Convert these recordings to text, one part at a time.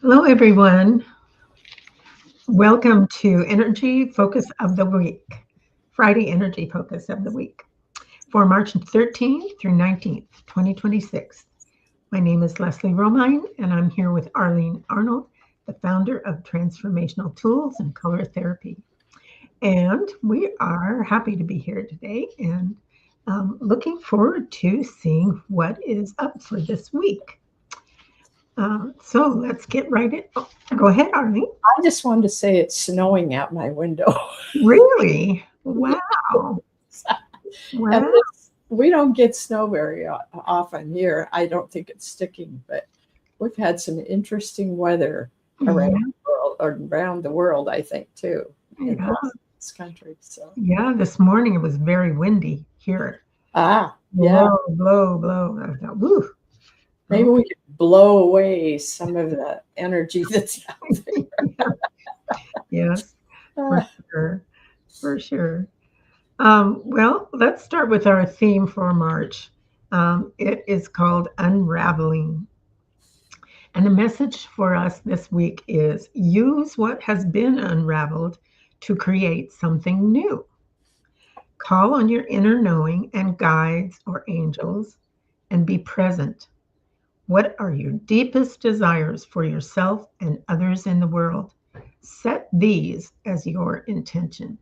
Hello, everyone. Welcome to Energy Focus of the Week, Friday Energy Focus of the Week for March 13th through 19th, 2026. My name is Leslie Romine, and I'm here with Arlene Arnold, the founder of Transformational Tools and Color Therapy. And we are happy to be here today and looking forward to seeing what is up for this week. So let's get right in. Oh, go ahead, Arlene. I just wanted to say it's snowing out my window. Really? Wow. And Wow. we don't get snow very often here. I don't think it's sticking, but we've had some interesting weather around Yeah. the world, or around the world, I think, too, in Yeah. both this country. So, Yeah. This morning it was very windy here. yeah, Blow, blow, blow. I thought, woo. maybe Okay. we could blow away some of the energy that's out Yeah. Yes, for there. sure. For sure. Well, let's start with our theme for March. It is called Unraveling. And the message for us this week is use what has been unraveled to create something new. Call on your inner knowing and guides or angels and be present. What are your deepest desires for yourself and others in the world? Set these as your intention.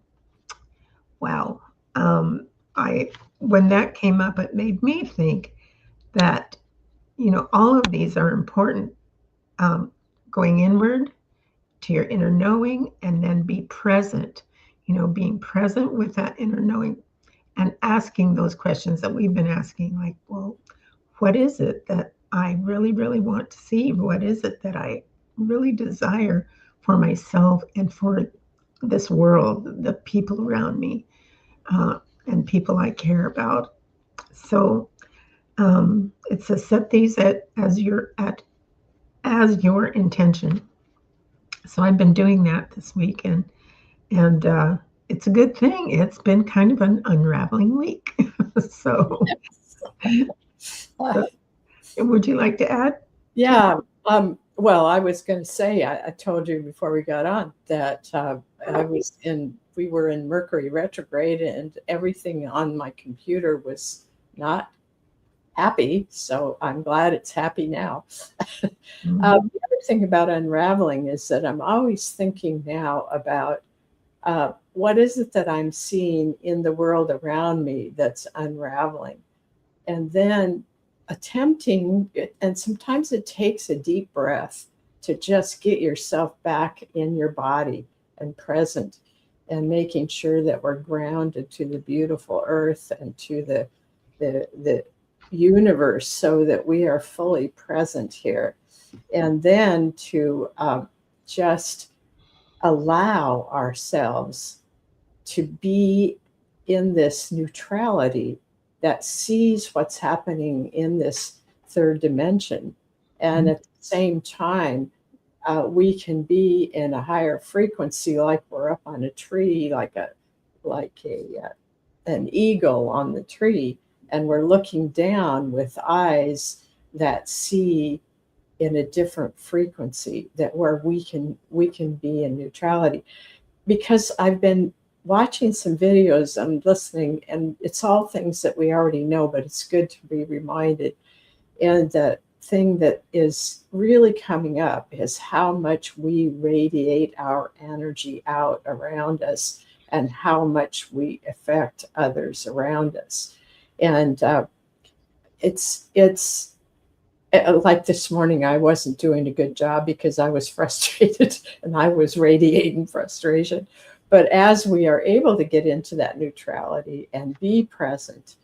Wow. Um, I when that came up, it made me think that all of these are important. Um, Going inward to your inner knowing, and then be present. Being present with that inner knowing and asking those questions that we've been asking, like, well, what is it that I really, really want to see? What is it that I really desire for myself and for this world, the people around me, and people I care about? So it's to set these as your intention. So I've been doing that this week, and it's a good thing. It's been kind of an unraveling week. so, Uh, so, would you like to add? To Yeah. Well, I was going to say, I told you before we got on that we were in Mercury retrograde, and everything on my computer was not happy. So I'm glad it's happy now. Mhm. The other thing about unraveling is that I'm always thinking now about what is it that I'm seeing in the world around me that's unraveling, and then attempting it. And sometimes it takes a deep breath to just get yourself back in your body and present, and making sure that we're grounded to the beautiful earth and to the universe, so that we are fully present here. And then to just allow ourselves to be in this neutrality that sees what's happening in this third dimension. And at the same time, we can be in a higher frequency, like we're up on a tree, like a an eagle on the tree, and we're looking down with eyes that see in a different frequency, that where we can be in neutrality. Because I've been watching some videos, I'm listening, and it's all things that we already know, but it's good to be reminded. And the thing that is really coming up is how much we radiate our energy out around us, and how much we affect others around us. And it's like this morning, I wasn't doing a good job because I was frustrated and I was radiating frustration. But as we are able to get into that neutrality and be present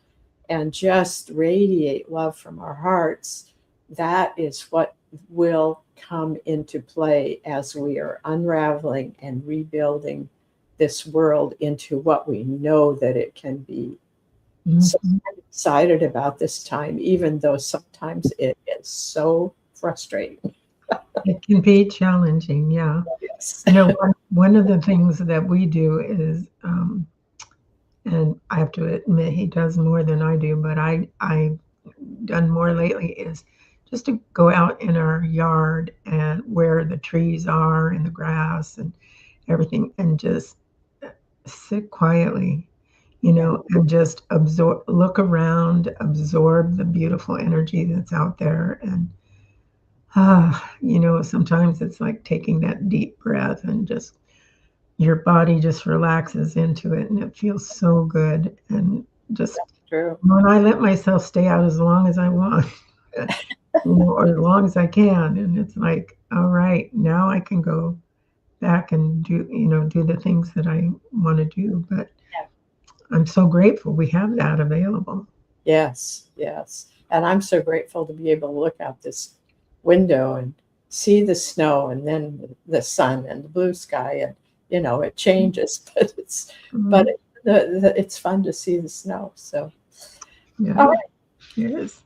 and just radiate love from our hearts, that is what will come into play as we are unraveling and rebuilding this world into what we know that it can be. So Mhm. I'm excited about this time, even though sometimes it is so frustrating. It can be challenging, yeah. Yes. One of the things that we do is, and I have to admit he does more than I do, but I've done more lately, is just to go out in our yard and where the trees are and the grass and everything, and just sit quietly, Yeah. and just absorb, look around, absorb the beautiful energy that's out there. And sometimes it's like taking that deep breath and just your body just relaxes into it and it feels so good. And just True. when I let myself stay out as long as I want, or as long as I can, and it's like, all right, now I can go back and do the things that I want to do. But Yeah. I'm so grateful we have that available. Yes, yes. And I'm so grateful to be able to look out this window and see the snow and then the sun and the blue sky, and it changes, but Mhm. it's fun to see the snow. So Yeah, all right. it is.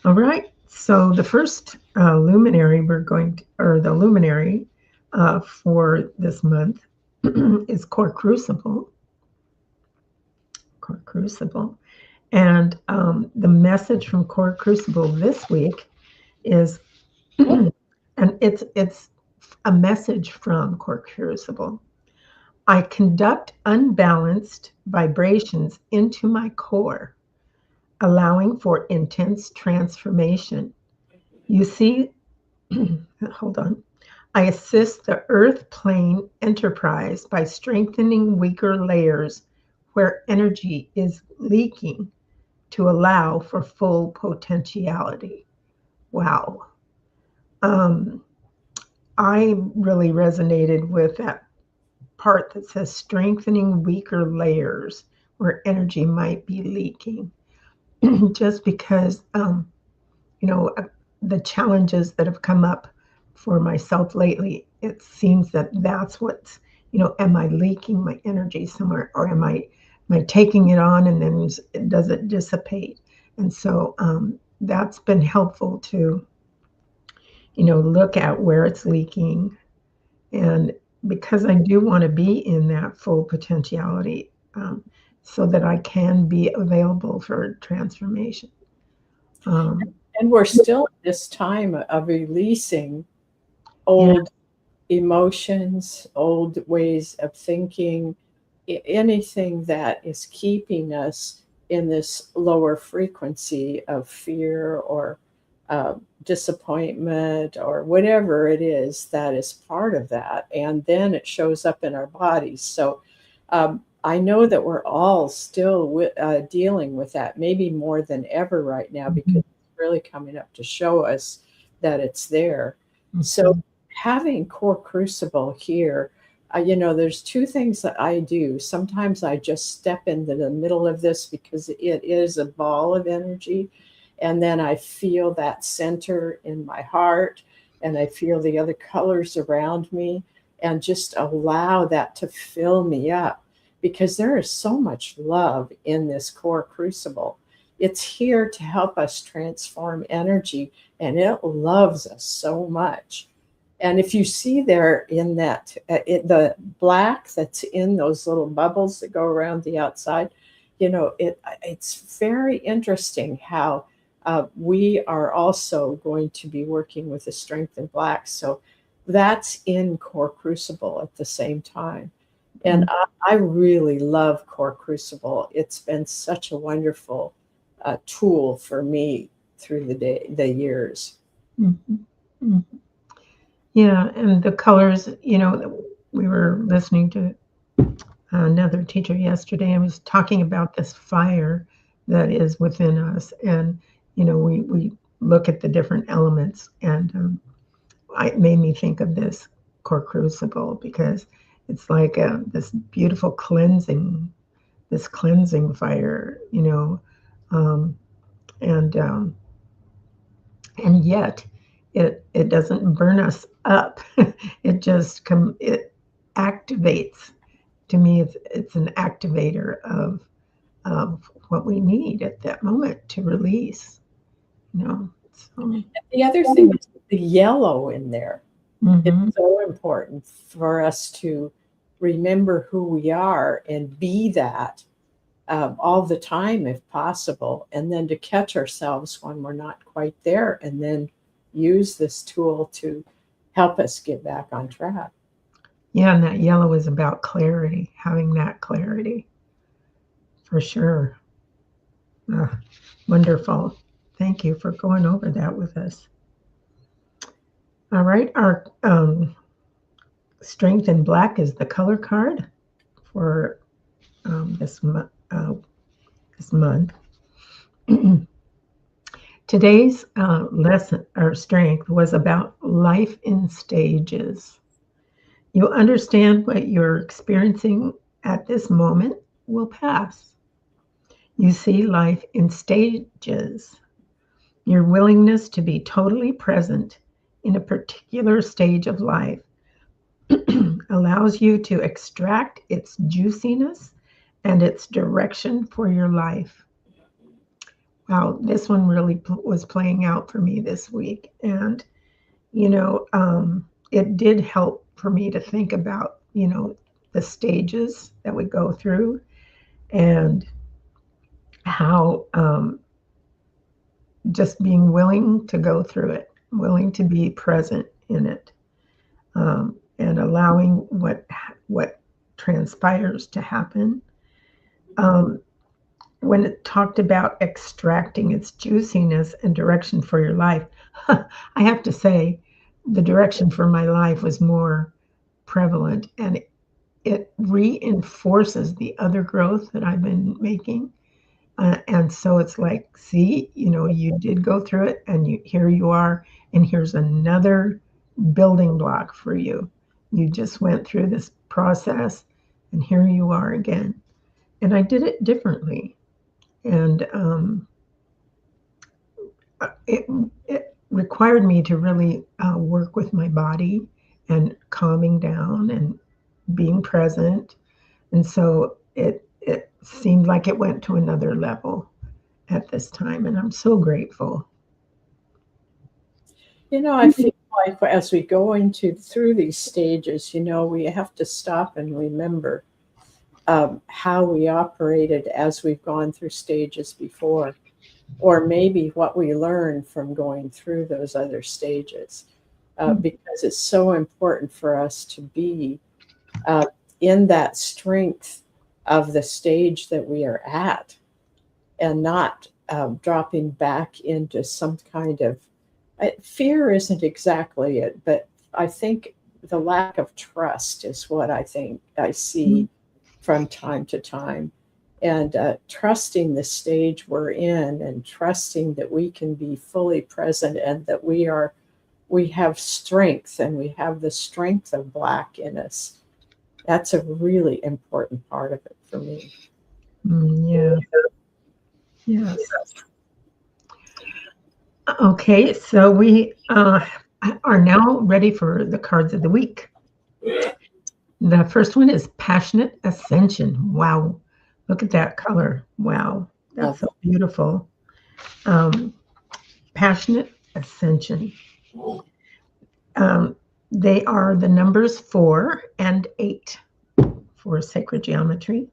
All right. So the first luminary or the luminary for this month is Core Crucible. Core Crucible. And the message from Core Crucible this week is, Oh, and it's a message from Core Crucible. I conduct unbalanced vibrations into my core, allowing for intense transformation. You see, hold on. I assist the Earth plane enterprise by strengthening weaker layers where energy is leaking to allow for full potentiality. Wow. Um, I really resonated with that part that says strengthening weaker layers where energy might be leaking. Just because, you know, uh, the challenges that have come up for myself lately, it seems that that's what's, am I leaking my energy somewhere, or am I taking it on and then does it dissipate? And so that's been helpful to, look at where it's leaking. And because I do want to be in that full potentiality, so that I can be available for transformation. Um, and we're still at this time of releasing yeah. old emotions, old ways of thinking, anything that is keeping us in this lower frequency of fear or uh, disappointment or whatever it is that is part of that. And then it shows up in our bodies. So I know that we're all still dealing with that, maybe more than ever right now, because Mhm, it's really coming up to show us that it's there. So mhm, having Core Crucible here, there's two things that I do. Sometimes I just step into the middle of this because it is a ball of energy. And then I feel that center in my heart and I feel the other colors around me and just allow that to fill me up because there is so much love in this Core Crucible. It's here to help us transform energy and it loves us so much. And if you see there in that, the black that's in those little bubbles that go around the outside, it's very interesting how we are also going to be working with the strength in black. So that's in Core Crucible at the same time. And mhm, I really love Core Crucible. It's been such a wonderful tool for me through the years. mhm, mhm. Yeah, and the colors, we were listening to another teacher yesterday and was talking about this fire that is within us. And, we look at the different elements, and it made me think of this core crucible because it's like this beautiful cleansing fire, um, and yet it doesn't burn us up. It activates. To me, it's an activator of what we need at that moment to release. You know, so. The other thing is the yellow in there. It's Hmm. so important for us to remember who we are and be that. all the time if possible, and then to catch ourselves when we're not quite there, and then use this tool to help us get back on track. Yeah, and that yellow is about clarity, having that clarity for sure. Ah, wonderful. Thank you for going over that with us. All right, our strength in black is the color card for um, this, this month. Today's lesson or strength was about life in stages. You understand what you're experiencing at this moment will pass. You see life in stages. Your willingness to be totally present in a particular stage of life allows you to extract its juiciness and its direction for your life. Wow, this one really was playing out for me this week. And, it did help for me to think about, the stages that we go through and how just being willing to go through it, willing to be present in it, and allowing what transpires to happen. Um, when it talked about extracting its juiciness and direction for your life, I have to say the direction for my life was more prevalent, and it reinforces the other growth that I've been making. And so it's like, see, you did go through it, and here you are, and here's another building block for you. You just went through this process, and here you are again. And I did it differently, and it it required me to really work with my body and calming down and being present. And so it seemed like it went to another level at this time, and I'm so grateful. I feel like as we go into through these stages, we have to stop and remember how we operated as we've gone through stages before, or maybe what we learned from going through those other stages, because it's so important for us to be uh, in that strength of the stage that we are at, and not dropping back into some kind of fear isn't exactly it, but I think the lack of trust is what I think I see from time to time. And trusting the stage we're in, and trusting that we can be fully present, and that we have strength, and we have the strength of black in us. That's a really important part of it for me. Yeah, yes. Okay, so we are now ready for the cards of the week. The first one is Passionate Ascension. Wow, look at that color. Wow, that's so beautiful. Um, Passionate Ascension. Um, they are the numbers 4 and 8 for sacred geometry.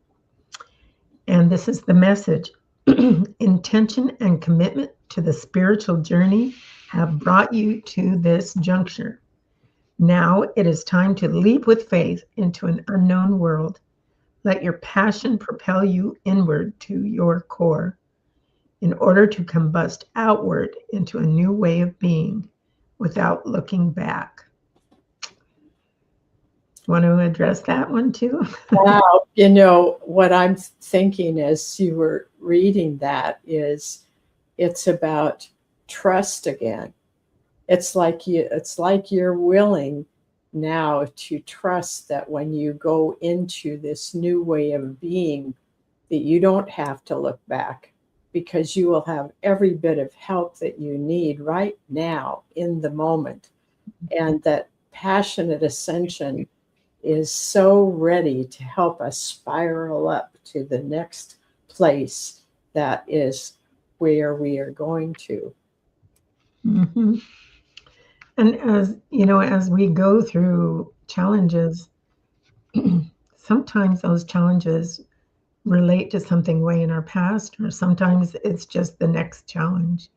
And this is the message. Intention and commitment to the spiritual journey have brought you to this juncture. Now it is time to leap with faith into an unknown world. Let your passion propel you inward to your core in order to combust outward into a new way of being without looking back. Want to address that one too? Wow. What I'm thinking as you were reading that is it's about trust again. It's like you're willing now to trust that when you go into this new way of being, that you don't have to look back, because you will have every bit of help that you need right now in the moment. And that passionate ascension is so ready to help us spiral up to the next place that is where we are going to. Mm-hmm. And as we go through challenges, sometimes those challenges relate to something way in our past, or sometimes it's just the next challenge,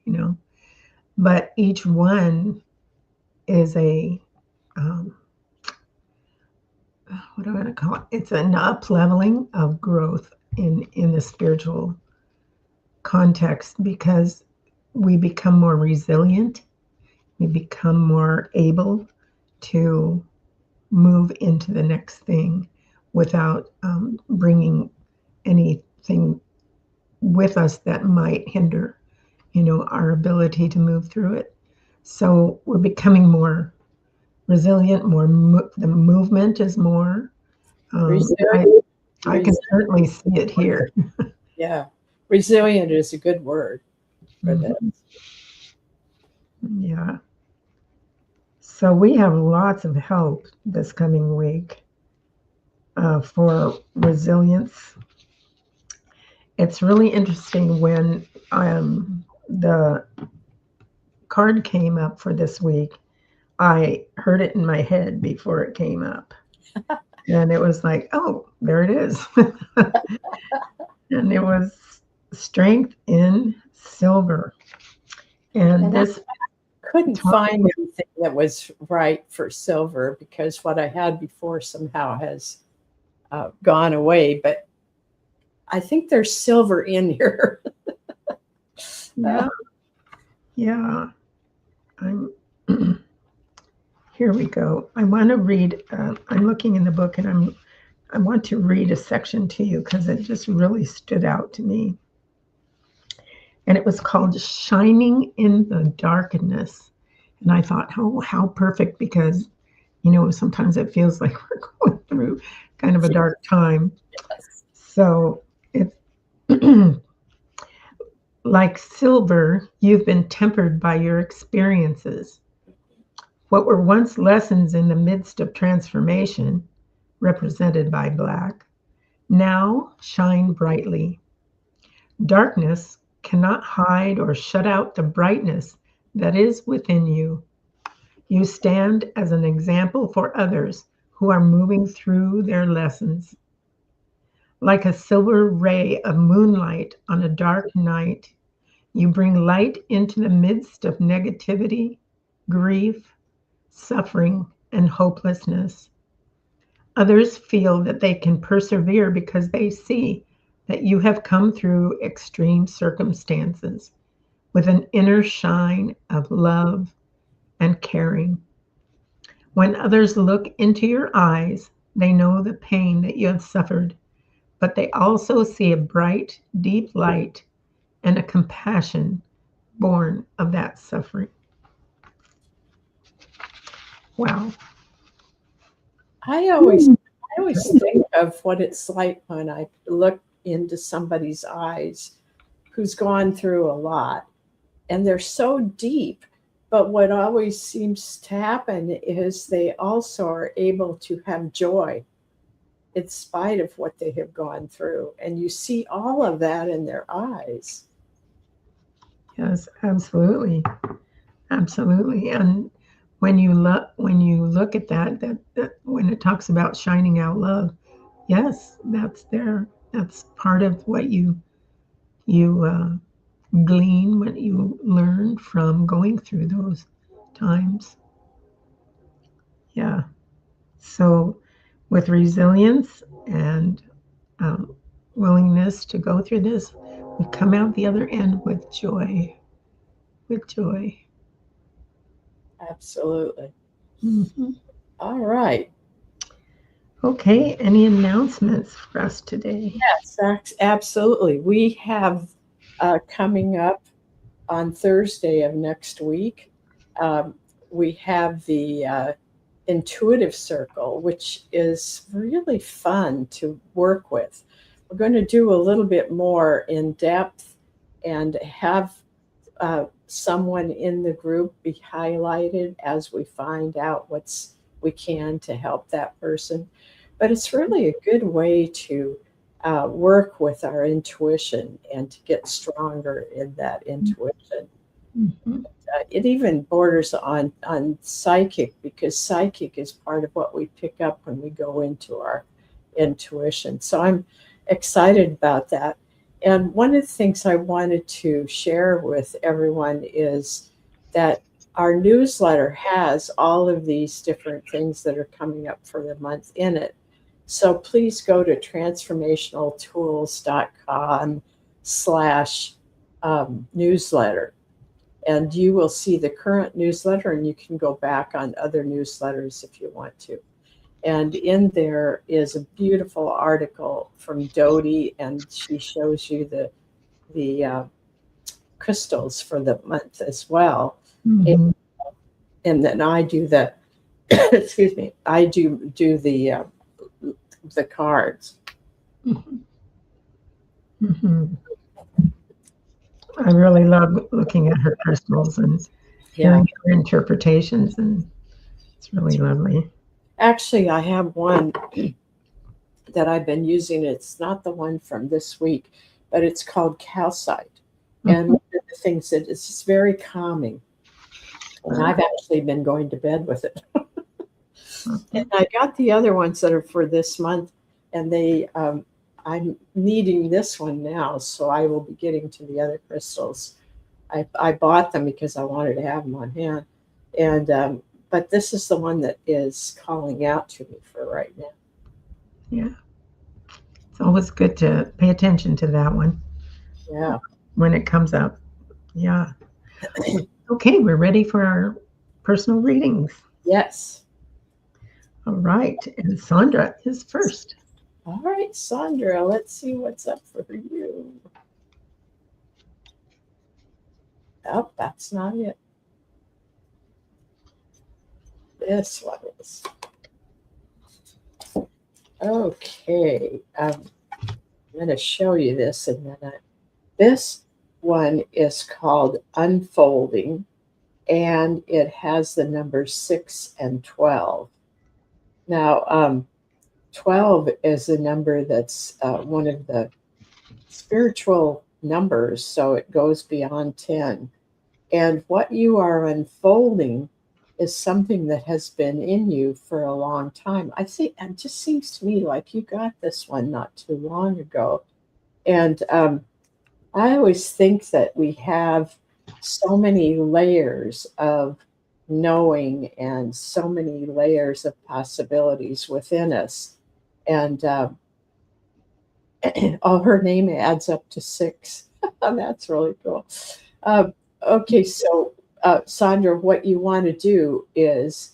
But each one is a, um, what do I want to call it? It's an up leveling of growth in the spiritual context because we become more resilient, we become more able to move into the next thing without bringing anything with us that might hinder, our ability to move through it. So we're becoming more resilient, the movement is more. I, Resilient, I can resilient, certainly see it here. yeah. Resilient is a good word for this. Mhm. Yeah. So we have lots of help this coming week for resilience. It's really interesting when the card came up for this week. I heard it in my head before it came up. And it was like, oh, there it is. And it was strength in silver. And And I this couldn't talk, find anything that was right for silver because what I had before somehow has gone away. But I think there's silver in here. yeah, yeah. I'm Here we go. I want to read. I'm looking in the book, and I want to read a section to you because it just really stood out to me. And it was called "Shining in the Darkness." And I thought, how perfect because sometimes it feels like we're going through kind of a dark time. Yes. So it's like silver, you've been tempered by your experiences. What were once lessons in the midst of transformation, represented by black, now shine brightly. Darkness cannot hide or shut out the brightness that is within you. You stand as an example for others who are moving through their lessons. Like a silver ray of moonlight on a dark night, you bring light into the midst of negativity, grief, suffering, and hopelessness. Others feel that they can persevere because they see that you have come through extreme circumstances with an inner shine of love and caring. When others look into your eyes, they know the pain that you have suffered, but they also see a bright, deep light and a compassion born of that suffering. Wow. I always I always think of what it's like when I look into somebody's eyes who's gone through a lot and they're so deep. But what always seems to happen is they also are able to have joy in spite of what they have gone through. And you see all of that in their eyes. Yes, absolutely. Absolutely. And when you look at that when it talks about shining out love, yes, that's there. That's part of what you glean, what you learn from going through those times. Yeah. So with resilience and um, willingness to go through this, we come out the other end with joy. With joy. Absolutely. Hmm. All right. Okay. Any announcements for us today? Yes, absolutely. We have coming up on Thursday of next week, um, we have the intuitive circle, which is really fun to work with. We're going to do a little bit more in depth and have someone in the group be highlighted as we find out what's we can to help that person. But it's really a good way to work with our intuition and to get stronger in that intuition. Mhm. It even borders on psychic because psychic is part of what we pick up when we go into our intuition. So I'm excited about that. And one of the things I wanted to share with everyone is that our newsletter has all of these different things that are coming up for the month in it. So please go to transformationaltools.com/newsletter, and you will see the current newsletter, and you can go back on other newsletters if you want to. And in there is a beautiful article from Dodie, and she shows you the crystals for the month as well. And, Mm-hmm. and then I do the excuse me, I do the cards. Mm-hmm. I really love looking at her crystals and Yeah, hearing her interpretations, and it's really lovely. actually, I have one that I've been using. It's not the one from this week, but it's called calcite. And Mhm. one of the things that is just very calming. And I've actually been going to bed with it. And Mhm. I got the other ones that are for this month, and I'm needing this one now, so I will be getting to the other crystals. I bought them because I wanted to have them on hand, and but this is the one that is calling out to me for right now. Yeah, it's always good to pay attention to that one Yeah. when it comes up. Yeah. Okay, we're ready for our personal readings. Yes. All right, and Sandra is first. All right, Sandra, let's see what's up for you. Oh, that's not it. This one is. Okay. I'm going to show you this in a minute. This one is called Unfolding, and it has the numbers 6 and 12. Now, 12 is a number that's one of the spiritual numbers, so it goes beyond 10. And what you are unfolding is something that has been in you for a long time. I think it just seems to me like you got this one not too long ago. And I always think that we have so many layers of knowing and so many layers of possibilities within us. And oh, her name adds up to 6. That's really cool. Uh, okay, so Sandra, what you want to do is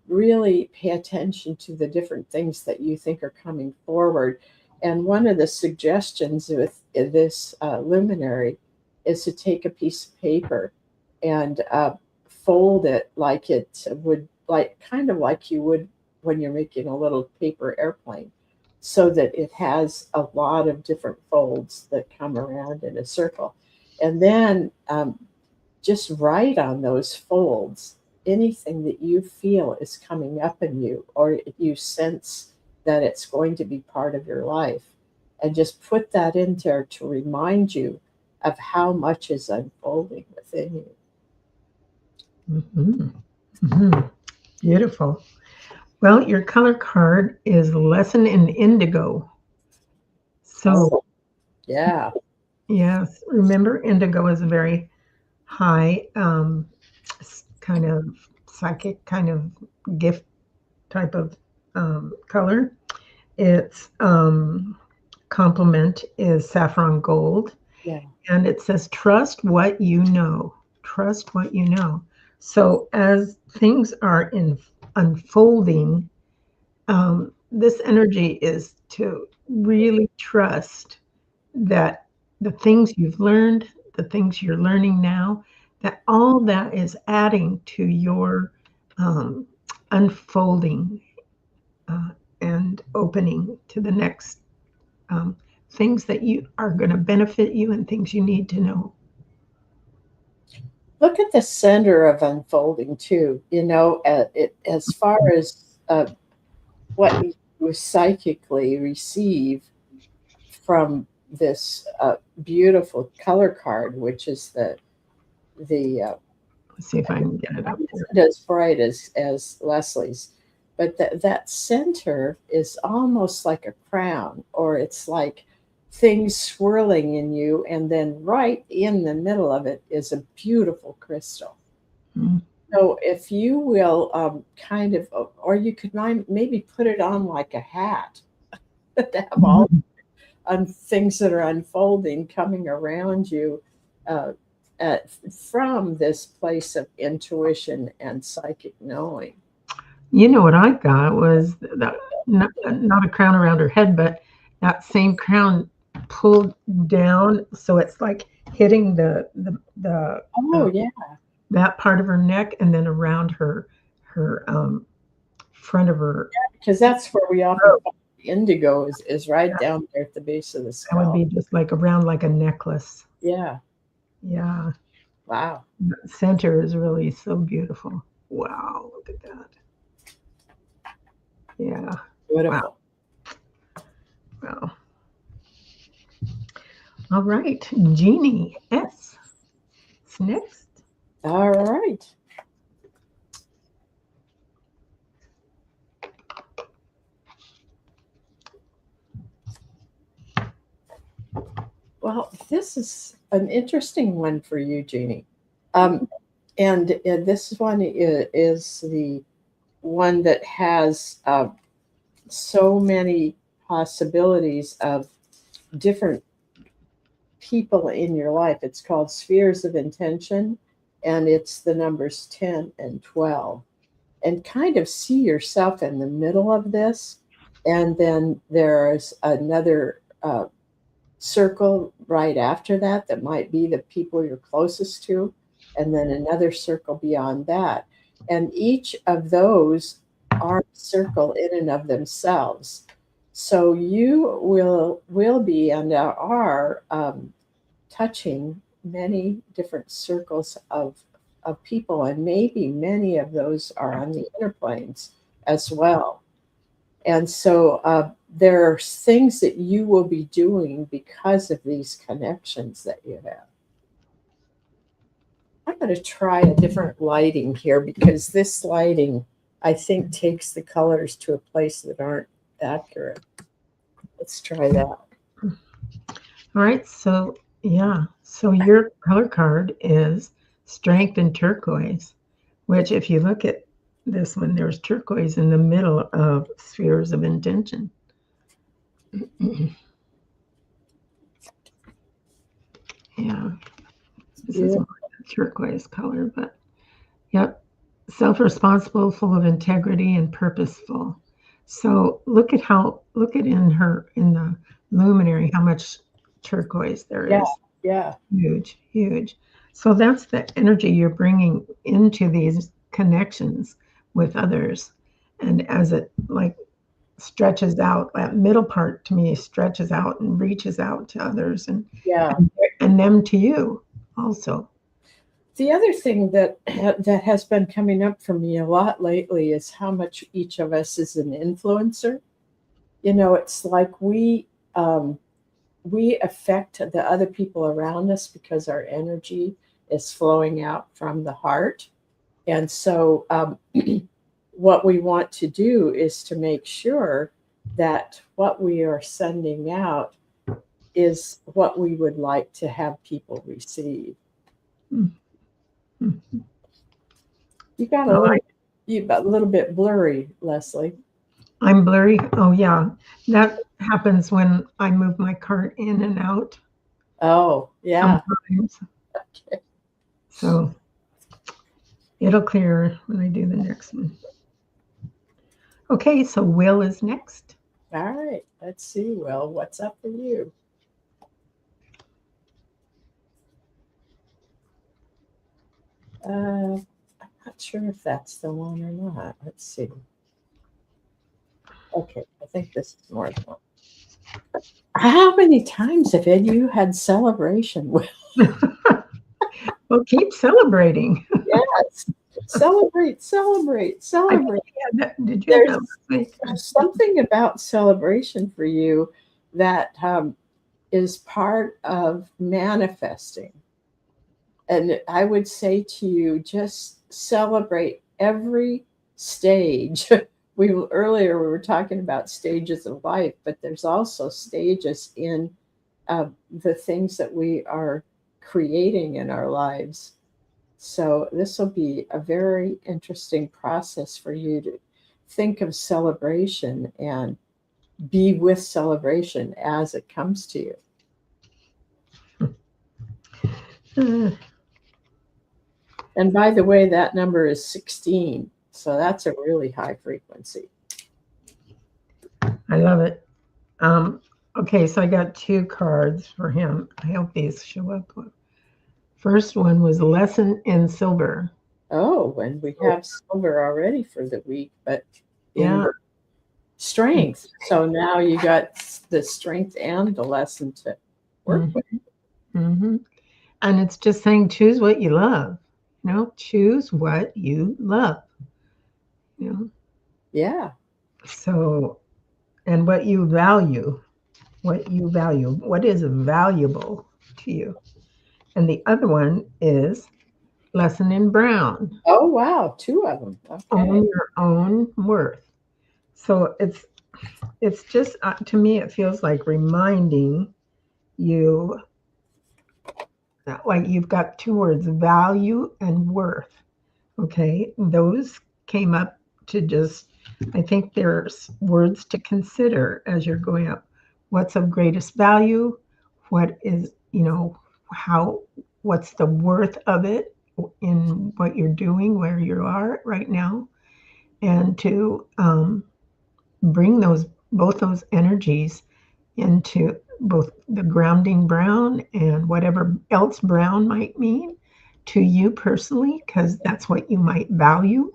really pay attention to the different things that you think are coming forward. And one of the suggestions with this luminary is to take a piece of paper and fold it like it would, like kind of like you would when you're making a little paper airplane, so that it has a lot of different folds that come around in a circle. And then just write on those folds anything that you feel is coming up in you, or you sense that it's going to be part of your life, and just put that in there to remind you of how much is unfolding within you. Mhm. Mhm. Beautiful. Well, your color card is Lesson in Indigo. So, Oh, yeah, yes, remember, indigo is a very high kind of psychic kind of gift type of color. Its complement is saffron gold, yeah. and it says, trust what you know. Trust what you know. So, as things are unfolding, this energy is to really trust that the things you've learned, the things you're learning now, that all that is adding to your um, unfolding uh, and opening to the next um, things that you are going to benefit you and things you need to know. Look at the center of unfolding too. As far as what you psychically receive from this beautiful color card, which is the Let's see if I can get it up there. not as bright as Leslie's, but that center is almost like a crown, or it's like things swirling in you, and then right in the middle of it is a beautiful crystal. Mm. So if you will kind of, or you could maybe put it on like a hat to have all Mhm. things that are unfolding coming around you uh, at, from this place of intuition and psychic knowing. You know what I got was that not a crown around her head, but that same crown pulled down, so it's like hitting Oh, yeah, that part of her neck, and then around her front of her because that's where we often throat. find the indigo is right Yeah, down there at the base of the that would skull. be just like around like a necklace. Yeah, Yeah, wow, the center is really so beautiful. Wow, look at that. Yeah, wow, beautiful. wow. All right, Jeannie S. What's next? All right. Well, this is an interesting one for you, Jeannie. Um, and this one is the one that has so many possibilities of different people in your life. It's called Spheres of Intention, and it's the numbers 10 and 12. And kind of see yourself in the middle of this. And then there's another circle right after that that might be the people you're closest to, and then another circle beyond that. And each of those are a circle in and of themselves. So you will be and are touching many different circles of people, and maybe many of those are on the inner planes as well. And so there are things that you will be doing because of these connections that you have. I'm going to try a different lighting here because this lighting, I think, takes the colors to a place that aren't accurate. Let's try that. All right, so yeah, so your color card is strength and turquoise, which if you look at this one, there's turquoise in the middle of spheres of intention. Yeah, this is Yeah. more turquoise color, but yep, self-responsible, full of integrity and purposeful. So look at in the luminary how much turquoise there Yeah. is. Yeah. Huge, huge. So that's the energy you're bringing into these connections with others. And as it like stretches out, that middle part to me stretches out and reaches out to others Yeah. and, and them to you also. The other thing that that has been coming up for me a lot lately is how much each of us is an influencer. You know, it's like um, we affect the other people around us because our energy is flowing out from the heart. And so, what we want to do is to make sure that what we are sending out is what we would like to have people receive. Mm-hmm. You got a Oh, little, you got a little bit blurry, Leslie. I'm blurry. Oh yeah, that happens when I move my cart in and out Oh, yeah. sometimes. So it'll clear when I do the next one. Okay, so Will is next. All right. Let's see. Well, what's up for you? I'm not sure if that's the one or not. Let's see. Okay, I think this is more than one. How many times have you had celebration? Well, Well, keep celebrating. yes. Celebrate, celebrate, I think celebrate. did you have that There's, last week? there's something about celebration for you that is part of manifesting. And I would say to you, just celebrate every stage we earlier we were talking about stages of life, but there's also stages in the things that we are creating in our lives. So this will be a very interesting process for you to think of celebration and be with celebration as it comes to you. Uh, And by the way, that number is 16. So that's a really high frequency. I love it. Um, okay, so I got two cards for him. I hope these show up. First one was Lesson in Silver. Oh, and we Oh, have silver already for the week, but in yeah. the strength. So now you got the strength and the lesson to work with. Mm-hmm, mm-hmm. And it's just saying choose what you love. Choose what you love. You know, Yeah. so and what you value, what is valuable to you. And the other one is Lesson in Brown. Oh, wow. Two of them. Okay. Own your own worth. So it's just to me it feels like reminding you that like you've got two words, value and worth. Okay, those came up to just, I think there's words to consider as you're going up. What's of greatest value? What is, how, what's the worth of it in what you're doing, where you are right now? And to bring both those energies into both the grounding brown and whatever else brown might mean to you personally, because that's what you might value.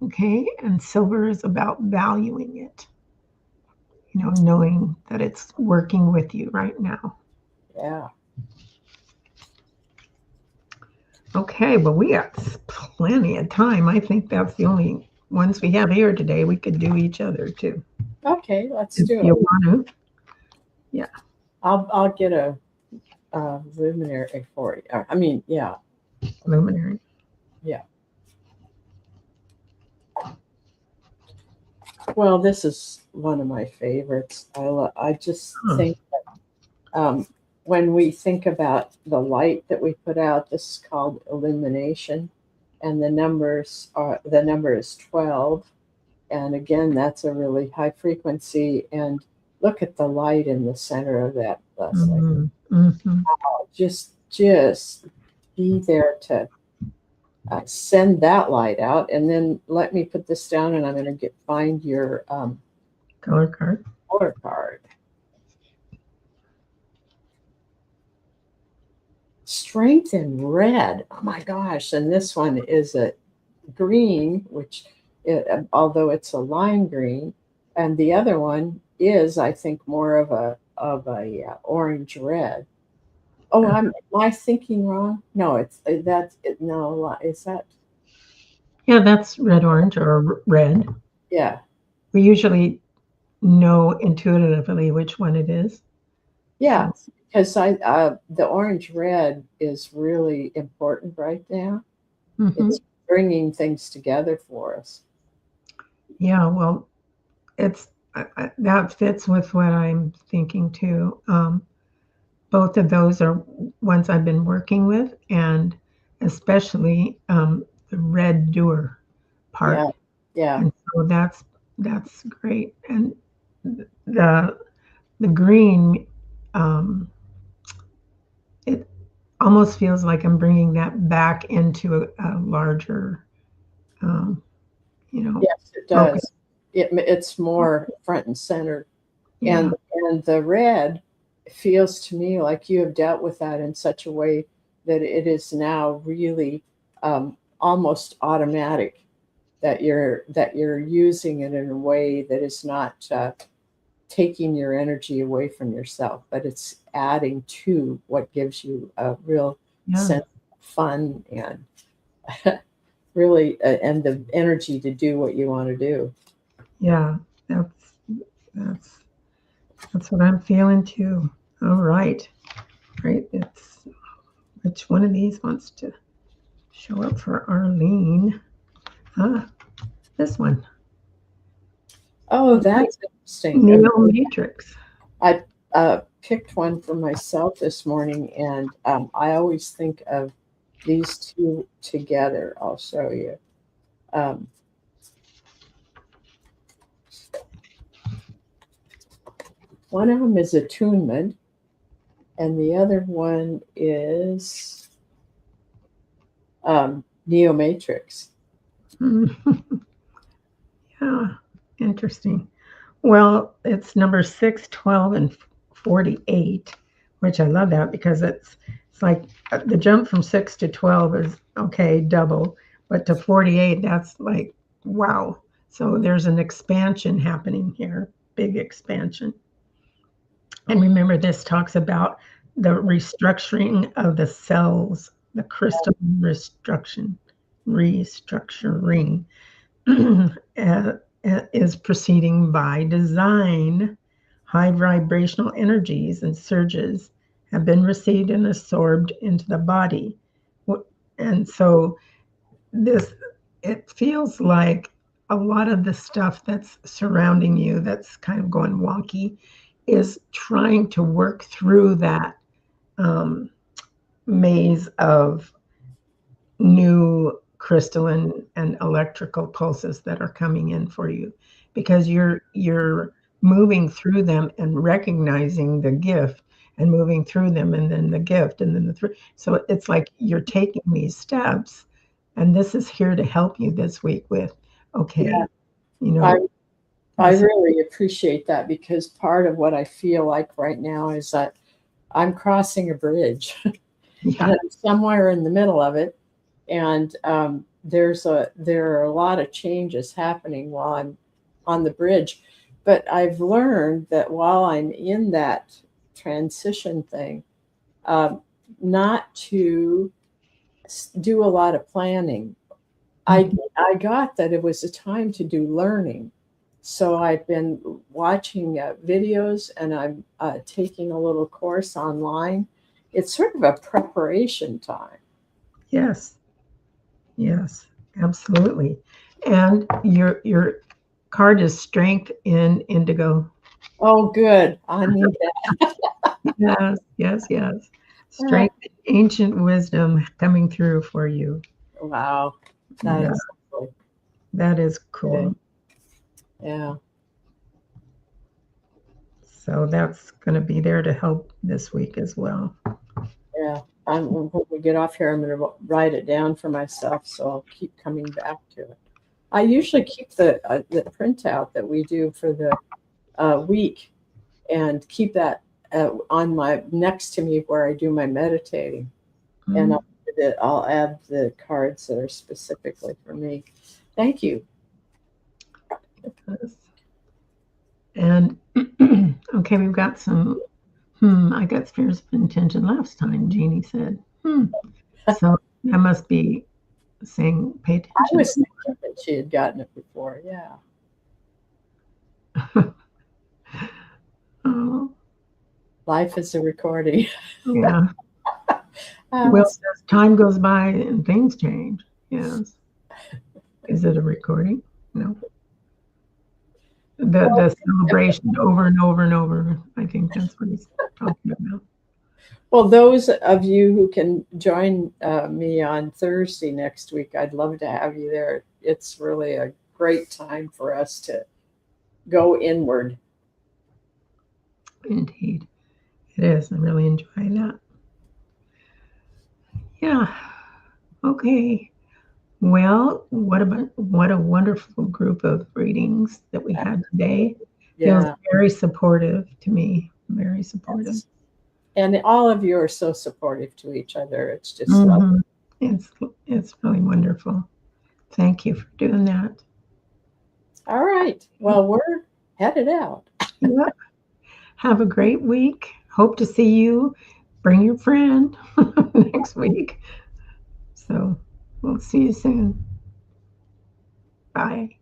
Okay. And silver is about valuing it, knowing that it's working with you right now. Yeah. Okay. Well, we got plenty of time. I think that's the only ones we have here today. We could do each other too. Okay. Let's If do you it. want to. Yeah. I'll get a luminary for you. I mean, yeah. Luminary. Yeah. Well, this is one of my favorites. I just Huh. think um, when we think about the light that we put out, this is called illumination, and the number is 12, and again, that's a really high frequency. And look at the light in the center of that, Leslie. Mm-hmm. Mm-hmm. Just be there to send that light out, and then let me put this down, and I'm going to find your Color card. color card. Strength in red. Oh my gosh! And this one is a green, although it's a lime green, and the other one is, I think, more of a orange red. Oh, am I thinking wrong? No, it's that's it. No, is that? Yeah, that's red, orange, or red. Yeah, We usually know intuitively which one it is. yeah. So, Because the orange red is really important right now. hmm It's bringing things together for us. yeah, well, it's that fits with what I'm thinking too. Both of those are ones I've been working with, and especially the red doer Yeah, part. yeah, And so that's great. And the the green, um, it almost feels like I'm bringing that back into a larger, um, you know, yes, it focus. does. It's more front and center, Yeah, and the red feels to me like you have dealt with that in such a way that it is now really almost automatic, that you're using it in a way that is not taking your energy away from yourself, but it's adding to what gives you a real yeah, sense of fun and really and the energy to do what you want to do. yeah. That's that's that's what I'm feeling too. All right, right. It's which one of these wants to show up for Arlene? Ah, this one. Oh, It's like that's interesting. Neo Matrix. I picked one for myself this morning, and I always think of these two together. I'll show you. Um, one of them is attunement, and the other one is Neo Matrix. Mm. Yeah, interesting. Well, it's number 6, 12, and 48, which I love that because it's like the jump from 6 to 12 is okay, double, but to 48, that's like wow. So there's an expansion happening here, big expansion. And remember, this talks about the restructuring of the cells, the crystal restructuring uh, is proceeding by design. High vibrational energies and surges have been received and absorbed into the body. And so this, it feels like a lot of the stuff that's surrounding you that's kind of going wonky is trying to work through that um, maze of new crystalline and electrical pulses that are coming in for you because you're moving through them and recognizing the gift and moving through them and then the gift and then the through, so it's like you're taking these steps, and this is here to help you this week with Yeah, okay, you I know, I this. really appreciate that because part of what I feel like right now is that I'm crossing a bridge and Yeah. I'm somewhere in the middle of it, and there are a lot of changes happening while I'm on the bridge. But I've learned that while I'm in that transition thing, um, not to do a lot of planning. Mhm. I got that it was a time to do learning. So I've been watching videos, and I'm taking a little course online. It's sort of a preparation time. Yes, yes, absolutely. And your card is strength in indigo. Oh, good. I need Yes, yes, yes. that. Strength, ancient wisdom coming through for you. Wow, that Yeah, is lovely. that is Okay. cool. Yeah. So that's going to be there to help this week as well. Yeah. When we get off here, I'm going to write it down for myself, so I'll keep coming back to it. I usually keep the printout that we do for the week and keep that on my next to me where I do my meditating, and Mm, I'll add the cards that are specifically for me. Thank you. yes. And okay, we've got some. I got spheres of intention last time, Jeannie said. So that must be saying pay I attention. was thinking that she had gotten it before. Yeah. Oh, Life is a recording. yeah. Uh, Well, as time goes by and things change. Yes. Is it a recording? No. well, The celebration over and over and over. I think that's what he's talking about. well, those of you who can join me on Thursday next week, I'd love to have you there. It's really a great time for us to go inward. Indeed. It is. I really enjoy that. Yeah. Okay. Well, what a wonderful group of readings that we had today. Feels Yeah. very supportive to me. Very supportive. Yes. And all of you are so supportive to each other. It's just love. hmm It's it's really wonderful. Thank you for doing that. All right. Well, we're headed out. Yeah. Have a great week. Hope to see you. Bring your friend next week. So we'll see you soon. Bye.